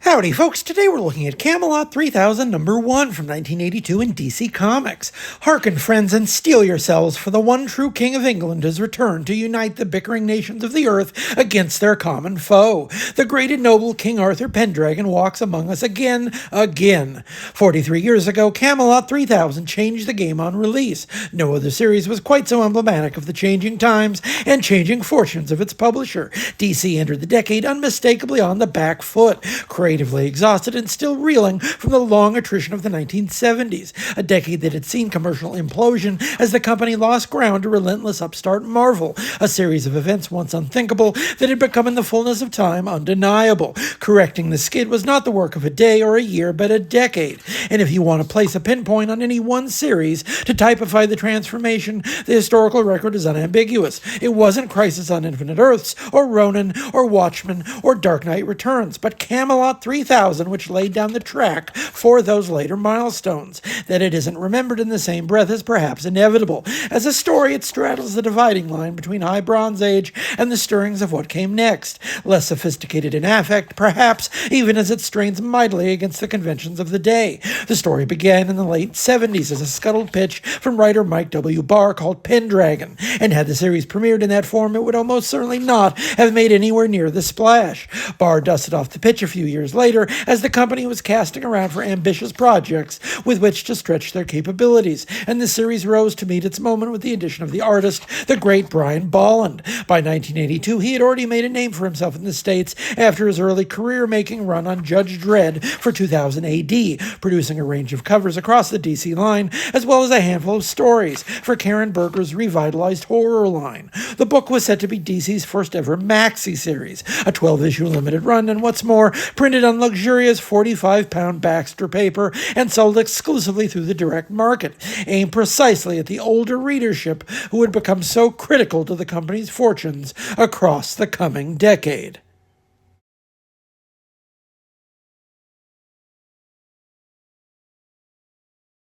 Howdy, folks. Today we're looking at Camelot 3000 #1 from 1982 in DC Comics. Hearken, friends, and steel yourselves, for the one true King of England has returned to unite the bickering nations of the earth against their common foe. The great and noble King Arthur Pendragon walks among us again. 43 years ago, Camelot 3000 changed the game on release. No other series was quite so emblematic of the changing times and changing fortunes of its publisher. DC entered the decade unmistakably on the back foot, creatively exhausted and still reeling from the long attrition of the 1970s, a decade that had seen commercial implosion as the company lost ground to relentless upstart Marvel, a series of events once unthinkable that had become in the fullness of time undeniable. Correcting the skid was not the work of a day or a year, but a decade. And if you want to place a pinpoint on any one series to typify the transformation, the historical record is unambiguous. It wasn't Crisis on Infinite Earths, or Ronin, or Watchmen, or Dark Knight Returns, but Camelot 3000, which laid down the track for those later milestones. That it isn't remembered in the same breath is perhaps inevitable. As a story, it straddles the dividing line between High Bronze Age and the stirrings of what came next. Less sophisticated in affect, perhaps, even as it strains mightily against the conventions of the day. The story began in the late 70s as a scuttled pitch from writer Mike W. Barr called Pendragon, and had the series premiered in that form, it would almost certainly not have made anywhere near the splash. Barr dusted off the pitch a few years later as the company was casting around for ambitious projects with which to stretch their capabilities, and the series rose to meet its moment with the addition of the artist, the great Brian Bolland. By 1982, he had already made a name for himself in the States after his early career-making run on Judge Dredd for 2000 AD, producing a range of covers across the DC line, as well as a handful of stories for Karen Berger's revitalized horror line. The book was set to be DC's first ever maxi series, a 12-issue limited run, and what's more, printed on luxurious 45-pound Baxter paper and sold exclusively through the direct market, aimed precisely at the older readership who would become so critical to the company's fortunes across the coming decade.